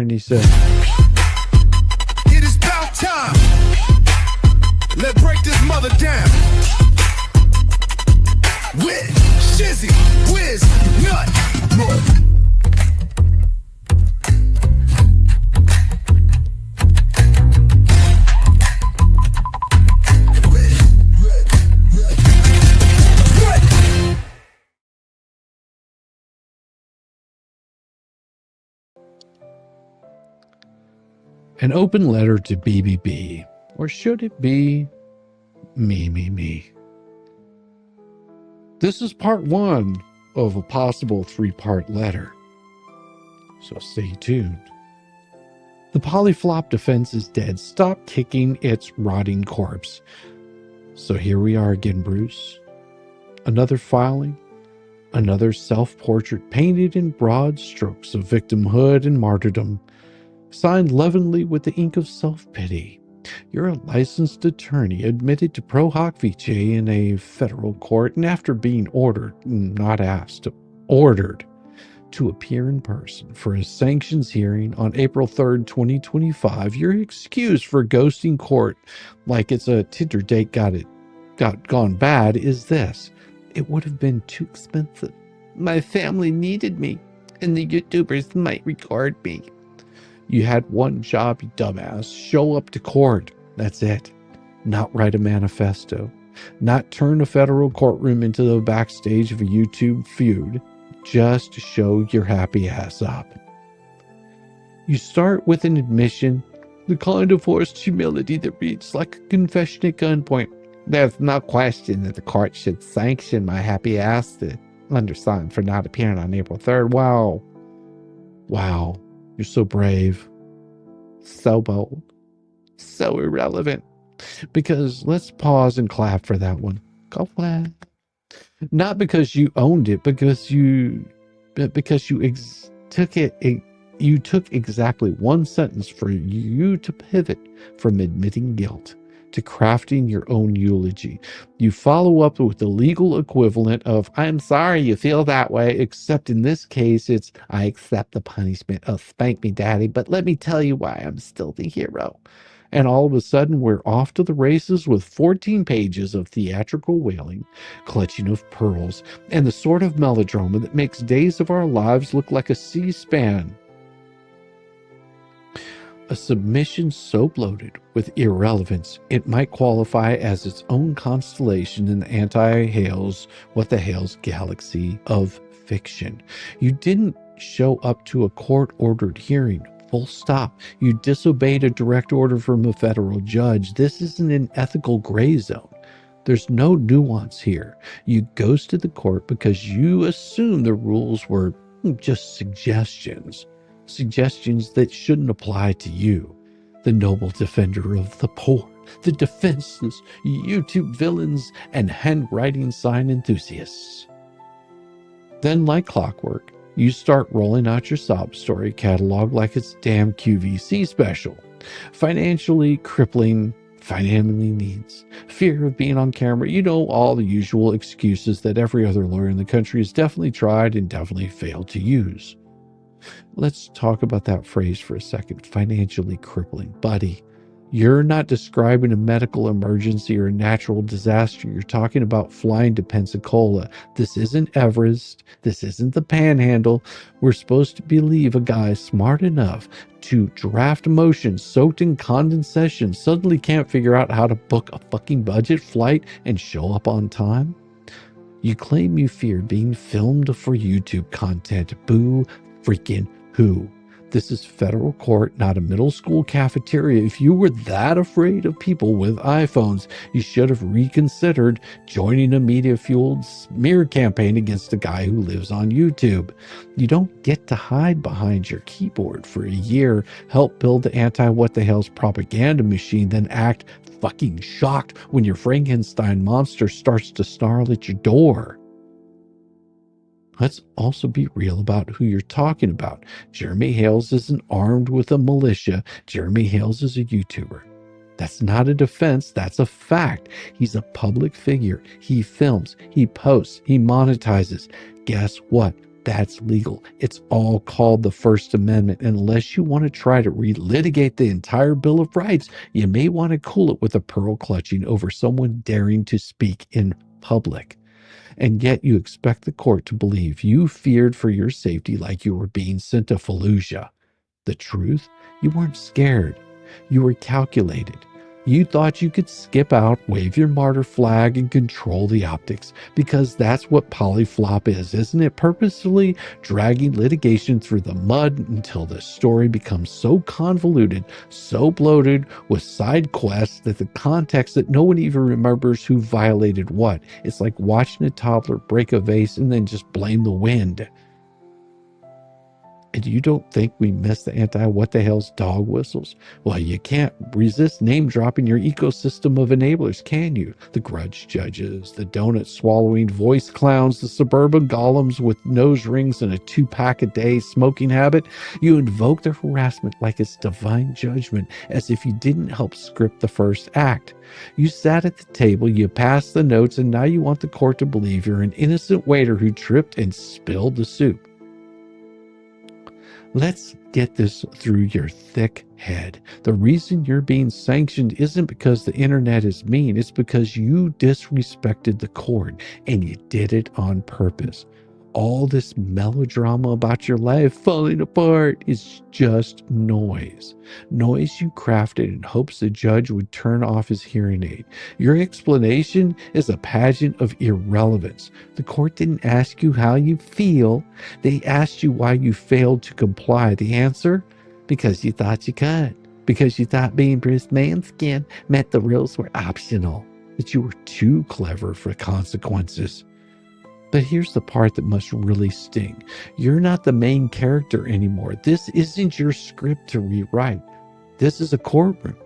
And he said, "It is about time. Let's break this mother down with Shizzywhiznut." an open letter to BBB, or should it be me? This is part 1 of a possible 3-part letter, so stay tuned. The polyflop defense is dead. Stop kicking its rotting corpse. So here we are again, Bruce. Another filing, another self-portrait painted in broad strokes of victimhood and martyrdom, signed lovingly with the ink of self-pity. You're a licensed attorney admitted to pro hoc vice in a federal court, and after being ordered, not asked, ordered to appear in person for a sanctions hearing on April 3rd, 2025, you're excused for ghosting court like it's a Tinder date gone bad is this: it would have been too expensive. My family needed me, and the YouTubers might record me. You had one job, you dumbass. Show up to court. That's it. Not write a manifesto. Not turn a federal courtroom into the backstage of a YouTube feud. Just show your happy ass up. You start with an admission, the kind of forced humility that reads like a confession at gunpoint. There's no question that the court should sanction my happy ass to undersign for not appearing on April 3rd. Wow. You're so brave, so bold, so irrelevant. Because let's pause and clap for that one. Go clap. Not because you owned it, because you took exactly one sentence for you to pivot from admitting guilt to crafting your own eulogy. You follow up with the legal equivalent of, "I'm sorry you feel that way," except in this case, it's, "I accept the punishment. Oh, spank me, daddy, but let me tell you why I'm still the hero." And all of a sudden, we're off to the races with 14 pages of theatrical wailing, clutching of pearls, and the sort of melodrama that makes days of our lives look like a C-SPAN. A submission so bloated with irrelevance, it might qualify as its own constellation in the what the hell's galaxy of fiction. You didn't show up to a court-ordered hearing, full stop. You disobeyed a direct order from a federal judge. This isn't an ethical gray zone. There's no nuance here. You ghosted the court because you assumed the rules were just suggestions. Suggestions that shouldn't apply to you, the noble defender of the poor, the defenseless, YouTube villains, and handwriting sign enthusiasts. Then, like clockwork, you start rolling out your sob story catalog like it's damn QVC special. Financially crippling, family needs, fear of being on camera, all the usual excuses that every other lawyer in the country has definitely tried and definitely failed to use. Let's talk about that phrase for a second. Financially crippling. Buddy, you're not describing a medical emergency or a natural disaster. You're talking about flying to Pensacola. This isn't Everest. This isn't the Panhandle. We're supposed to believe a guy smart enough to draft a motion soaked in condensation suddenly can't figure out how to book a fucking budget flight and show up on time? You claim you feared being filmed for YouTube content. Boo freaking who? This is federal court, not a middle school cafeteria. If you were that afraid of people with iPhones, you should have reconsidered joining a media-fueled smear campaign against a guy who lives on YouTube. You don't get to hide behind your keyboard for a year, help build the anti-what-the-hell's propaganda machine, then act fucking shocked when your Frankenstein monster starts to snarl at your door. Let's also be real about who you're talking about. Jeremy Hales isn't armed with a militia. Jeremy Hales is a YouTuber. That's not a defense. That's a fact. He's a public figure. He films. He posts. He monetizes. Guess what? That's legal. It's all called the First Amendment. Unless you want to try to relitigate the entire Bill of Rights, you may want to cool it with a pearl clutching over someone daring to speak in public. And yet you expect the court to believe you feared for your safety like you were being sent to Fallujah. The truth? You weren't scared. You were calculated. You thought you could skip out, wave your martyr flag, and control the optics, because that's what polyflop is, isn't it? Purposefully dragging litigation through the mud until the story becomes so convoluted, so bloated with side quests that the context that no one even remembers who violated what. It's like watching a toddler break a vase and then just blame the wind. And you don't think we miss the anti-what-the-hell's dog whistles? Well, you can't resist name-dropping your ecosystem of enablers, can you? The grudge judges, the donut-swallowing voice clowns, the suburban golems with nose rings and a 2-pack-a-day smoking habit. You invoke their harassment like it's divine judgment, as if you didn't help script the first act. You sat at the table, you passed the notes, and now you want the court to believe you're an innocent waiter who tripped and spilled the soup. Let's get this through your thick head. The reason you're being sanctioned isn't because the internet is mean. It's because you disrespected the court, and you did it on purpose. All this melodrama about your life falling apart is just noise. Noise you crafted in hopes the judge would turn off his hearing aid. Your explanation is a pageant of irrelevance. The court didn't ask you how you feel. They asked you why you failed to comply. The answer? Because you thought you could. Because you thought being Bruce Manskin meant the rules were optional. That you were too clever for consequences. But here's the part that must really sting. You're not the main character anymore. This isn't your script to rewrite. This is a courtroom.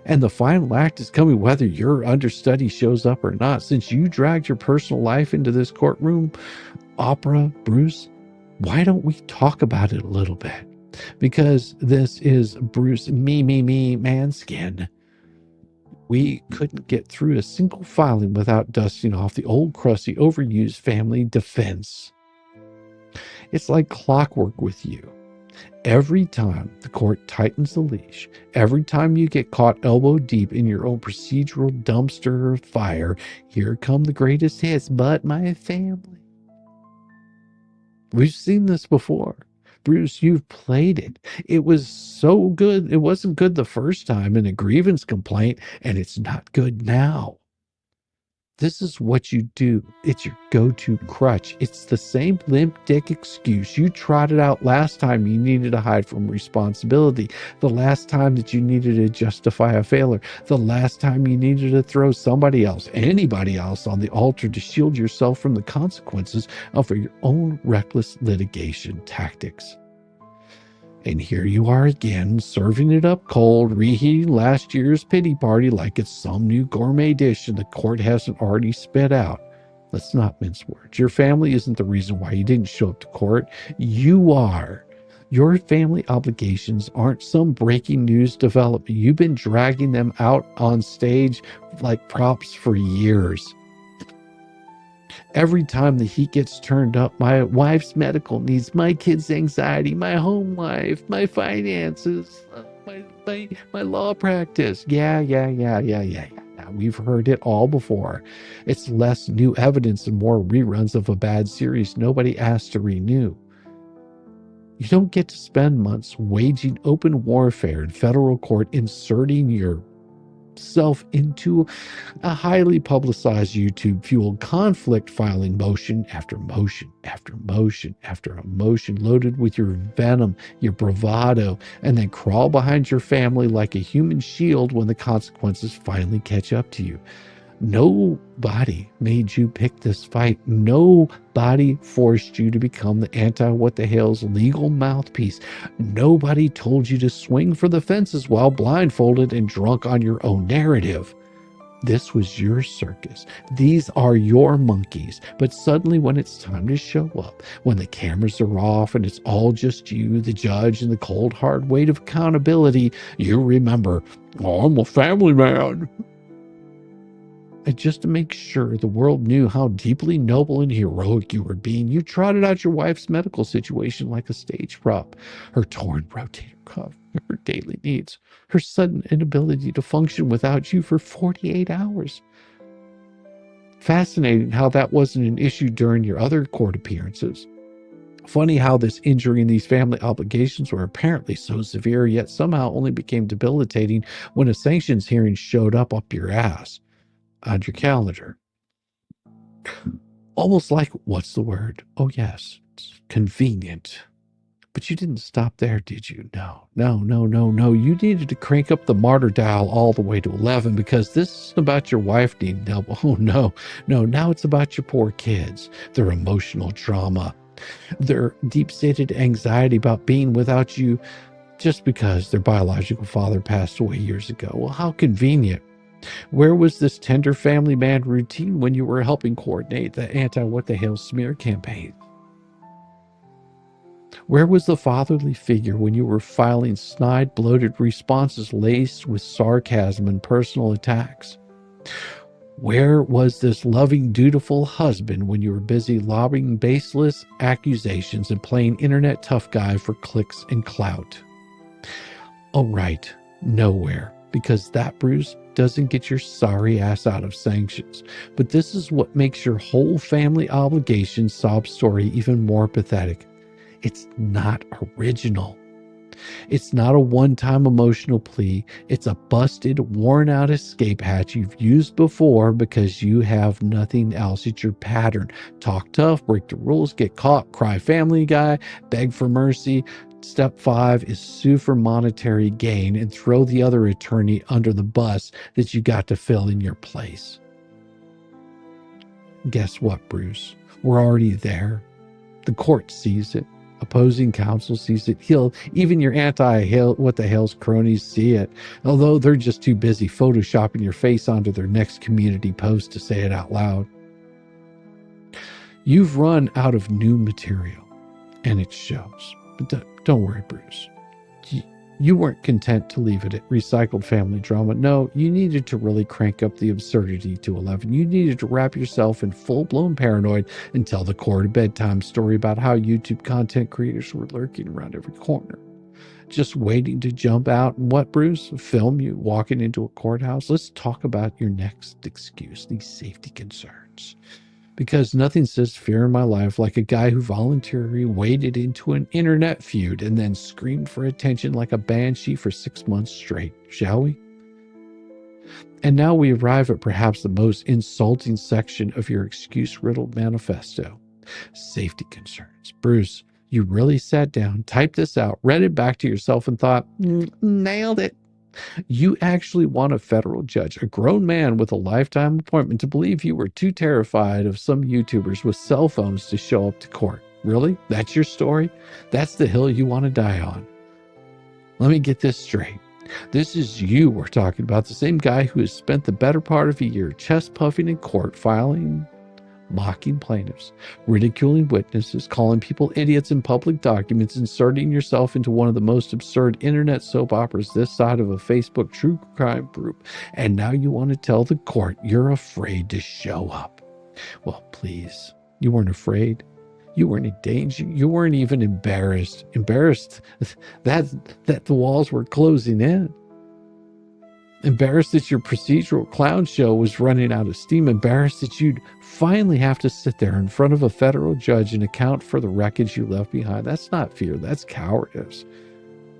And the final act is coming whether your understudy shows up or not. Since you dragged your personal life into this courtroom opera, Bruce, why don't we talk about it a little bit? Because this is Bruce me, Manskin. We couldn't get through a single filing without dusting off the old crusty overused family defense. It's like clockwork with you. Every time the court tightens the leash, every time you get caught elbow deep in your own procedural dumpster fire, here come the greatest hits, but my family. We've seen this before. Bruce, you've played it. It was so good. It wasn't good the first time in a grievance complaint, and it's not good now. This is what you do. It's your go-to crutch. It's the same limp dick excuse you trotted out last time you needed to hide from responsibility, the last time that you needed to justify a failure, the last time you needed to throw somebody else, anybody else, on the altar to shield yourself from the consequences of your own reckless litigation tactics. And here you are again, serving it up cold, reheating last year's pity party like it's some new gourmet dish and the court hasn't already spit out. Let's not mince words. Your family isn't the reason why you didn't show up to court. You are. Your family obligations aren't some breaking news development. You've been dragging them out on stage like props for years. Every time the heat gets turned up, my wife's medical needs, my kids' anxiety, my home life, my finances, my law practice. Yeah. We've heard it all before. It's less new evidence and more reruns of a bad series nobody asked to renew. You don't get to spend months waging open warfare in federal court, inserting yourself into a highly publicized YouTube-fueled conflict, filing motion after motion after motion after a motion loaded with your venom, your bravado, and then crawl behind your family like a human shield when the consequences finally catch up to you. Nobody made you pick this fight. Nobody forced you to become the anti-what-the-hell's legal mouthpiece. Nobody told you to swing for the fences while blindfolded and drunk on your own narrative. This was your circus. These are your monkeys. But suddenly when it's time to show up, when the cameras are off and it's all just you, the judge, and the cold hard weight of accountability, you remember, oh, I'm a family man. And just to make sure the world knew how deeply noble and heroic you were being, you trotted out your wife's medical situation like a stage prop. Her torn rotator cuff, her daily needs, her sudden inability to function without you for 48 hours. Fascinating how that wasn't an issue during your other court appearances. Funny how this injury and these family obligations were apparently so severe, yet somehow only became debilitating when a sanctions hearing showed up your ass on your calendar. Almost like, what's the word? Oh, yes, it's convenient. But you didn't stop there, did you? No. You needed to crank up the martyr dial all the way to 11 because this isn't about your wife needing help. Oh, no. Now it's about your poor kids, their emotional trauma, their deep-seated anxiety about being without you just because their biological father passed away years ago. Well, how convenient. Where was this tender family man routine when you were helping coordinate the anti-what-the-hell smear campaign? Where was the fatherly figure when you were filing snide, bloated responses laced with sarcasm and personal attacks? Where was this loving, dutiful husband when you were busy lobbing baseless accusations and playing internet tough guy for clicks and clout? Oh, right, nowhere, because that, Bruce, doesn't get your sorry ass out of sanctions. But this is what makes your whole family obligation sob story even more pathetic. It's not original. It's not a one-time emotional plea. It's a busted, worn-out escape hatch you've used before because you have nothing else. It's your pattern. Talk tough, break the rules, get caught, cry family guy, beg for mercy. Step 5 is sue for monetary gain and throw the other attorney under the bus that you got to fill in your place. Guess what, Bruce? We're already there. The court sees it. Opposing counsel sees it. Even your anti-what-the-hell's cronies see it, although they're just too busy photoshopping your face onto their next community post to say it out loud. You've run out of new material, and it shows. But don't worry, Bruce. You weren't content to leave it at recycled family drama. No, you needed to really crank up the absurdity to 11. You needed to wrap yourself in full-blown paranoid and tell the court a bedtime story about how YouTube content creators were lurking around every corner, just waiting to jump out and what, Bruce? Film you walking into a courthouse? Let's talk about your next excuse, these safety concerns. Because nothing says fear in my life like a guy who voluntarily waded into an internet feud and then screamed for attention like a banshee for 6 months straight, shall we? And now we arrive at perhaps the most insulting section of your excuse-riddled manifesto. Safety concerns. Bruce, you really sat down, typed this out, read it back to yourself and thought, nailed it. You actually want a federal judge, a grown man with a lifetime appointment, to believe you were too terrified of some YouTubers with cell phones to show up to court. Really? That's your story? That's the hill you want to die on? Let me get this straight. This is you we're talking about, the same guy who has spent the better part of a year chest puffing in court, filing, mocking plaintiffs, ridiculing witnesses, calling people idiots in public documents, inserting yourself into one of the most absurd internet soap operas this side of a Facebook true crime group, and now you want to tell the court you're afraid to show up. Well, please, you weren't afraid. You weren't in danger. You weren't even embarrassed. Embarrassed that the walls were closing in. Embarrassed that your procedural clown show was running out of steam. Embarrassed that you'd finally have to sit there in front of a federal judge and account for the wreckage you left behind. That's not fear. That's cowardice.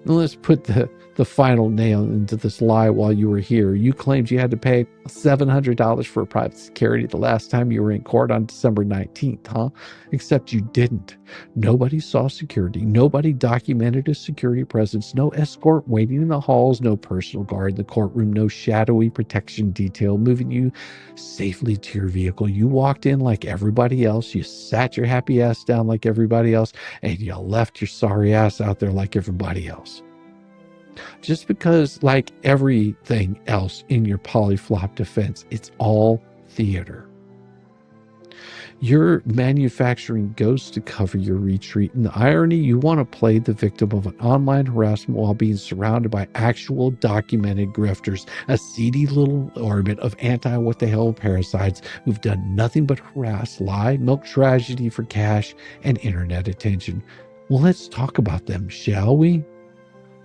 And let's put the final nail into this lie while you were here. You claimed you had to pay $700 for private security the last time you were in court on December 19th, huh? Except you didn't. Nobody saw security. Nobody documented a security presence. No escort waiting in the halls. No personal guard in the courtroom. No shadowy protection detail moving you safely to your vehicle. You walked in like everybody else. You sat your happy ass down like everybody else. And you left your sorry ass out there like everybody else. Just because, like everything else in your polyflop defense, it's all theater. You're manufacturing ghosts to cover your retreat. And the irony, you want to play the victim of an online harassment while being surrounded by actual documented grifters, a seedy little orbit of anti-what-the-hell parasites who've done nothing but harass, lie, milk tragedy for cash and internet attention. Well, let's talk about them, shall we?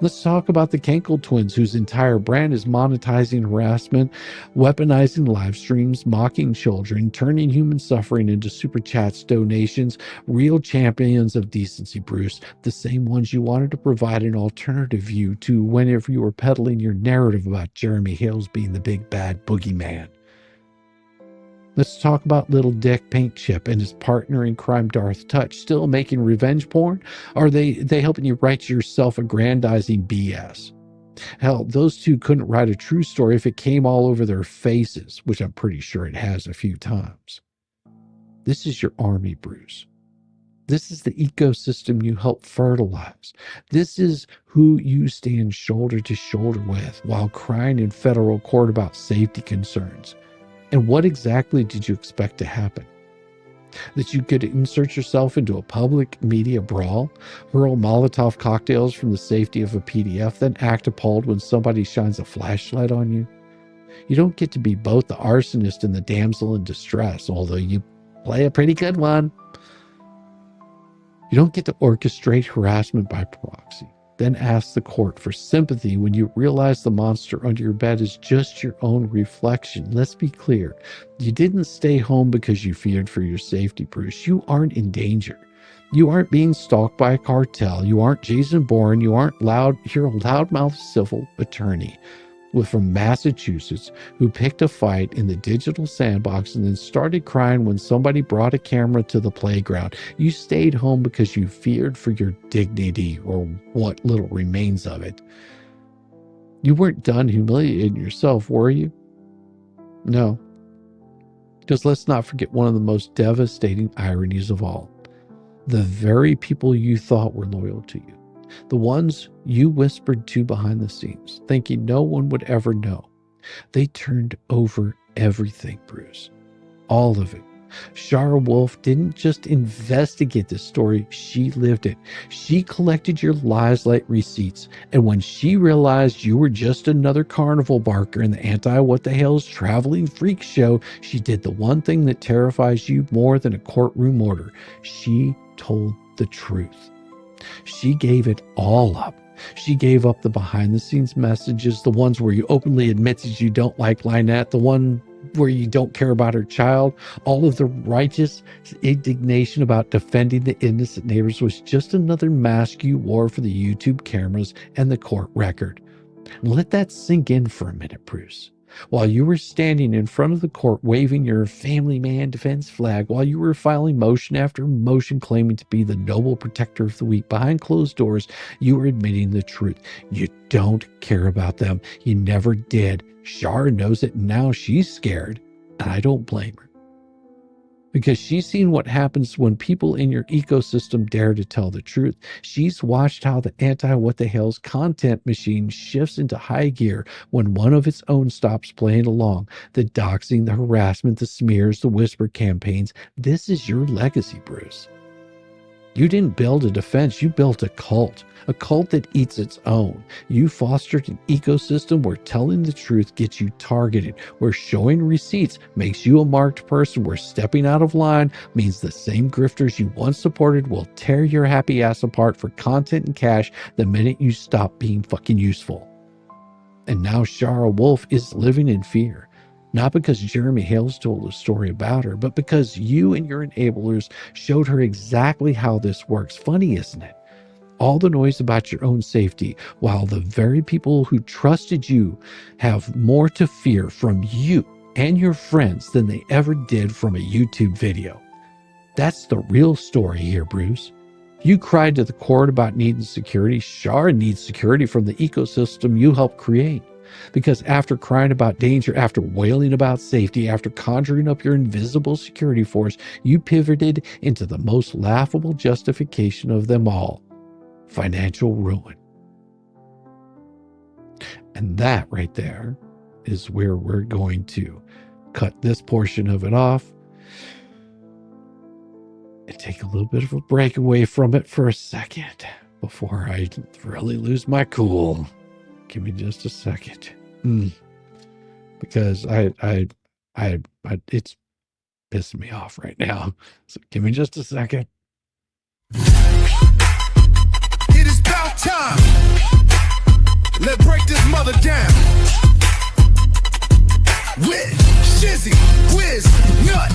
Let's talk about the Kenkel twins, whose entire brand is monetizing harassment, weaponizing live streams, mocking children, turning human suffering into super chats, donations, real champions of decency, Bruce, the same ones you wanted to provide an alternative view to whenever you were peddling your narrative about Jeremy Hales being the big bad boogeyman. Let's talk about Little Dick Paint Chip and his partner in crime, Darth Touch, still making revenge porn? Or are they helping you write your self-aggrandizing BS? Hell, those two couldn't write a true story if it came all over their faces, which I'm pretty sure it has a few times. This is your army, Bruce. This is the ecosystem you help fertilize. This is who you stand shoulder to shoulder with while crying in federal court about safety concerns. And what exactly did you expect to happen? That you could insert yourself into a public media brawl, hurl Molotov cocktails from the safety of a PDF, then act appalled when somebody shines a flashlight on you? You don't get to be both the arsonist and the damsel in distress, although you play a pretty good one. You don't get to orchestrate harassment by proxy, then ask the court for sympathy when you realize the monster under your bed is just your own reflection. Let's be clear. You didn't stay home because you feared for your safety, Bruce. You aren't in danger. You aren't being stalked by a cartel. You aren't Jason Bourne. You're a loudmouth civil attorney from Massachusetts who picked a fight in the digital sandbox and then started crying when somebody brought a camera to the playground. You stayed home because you feared for your dignity, or what little remains of it. You weren't done humiliating yourself, were you? No. Because let's not forget one of the most devastating ironies of all. The very people you thought were loyal to you, the ones you whispered to behind the scenes, thinking no one would ever know, they turned over everything, Bruce. All of it. Shara Wolf didn't just investigate this story, she lived it. She collected your lies like receipts, and when she realized you were just another carnival barker in the anti-what-the-hell's traveling freak show, she did the one thing that terrifies you more than a courtroom order. She told the truth. She gave it all up. She gave up the behind-the-scenes messages, the ones where you openly admitted you don't like Lynette, the one where you don't care about her child. All of the righteous indignation about defending the innocent neighbors was just another mask you wore for the YouTube cameras and the court record. Let that sink in for a minute, Bruce. While you were standing in front of the court waving your family man defense flag, while you were filing motion after motion claiming to be the noble protector of the weak, behind closed doors, you were admitting the truth. You don't care about them. You never did. Shar knows it, and now she's scared, and I don't blame her. Because she's seen what happens when people in your ecosystem dare to tell the truth. She's watched how the anti-what-the-hell's content machine shifts into high gear when one of its own stops playing along. The doxing, the harassment, the smears, the whisper campaigns. This is your legacy, Bruce. You didn't build a defense, you built a cult that eats its own. You fostered an ecosystem where telling the truth gets you targeted, where showing receipts makes you a marked person, where stepping out of line means the same grifters you once supported will tear your happy ass apart for content and cash the minute you stop being fucking useful. And now Shara Wolf is living in fear. Not because Jeremy Hales told a story about her, but because you and your enablers showed her exactly how this works. Funny, isn't it? All the noise about your own safety, while the very people who trusted you have more to fear from you and your friends than they ever did from a YouTube video. That's the real story here, Bruce. You cried to the court about needing security. Shara needs security from the ecosystem you helped create. Because after crying about danger, after wailing about safety, after conjuring up your invisible security force, you pivoted into the most laughable justification of them all: financial ruin. And that right there is where we're going to cut this portion of it off. and take a little bit of a break away from it for a second before I really lose my cool. Give me just a second. Because it's pissing me off right now. So give me just a second. It is about time. Let's break this mother down. With Shizzywhiznut.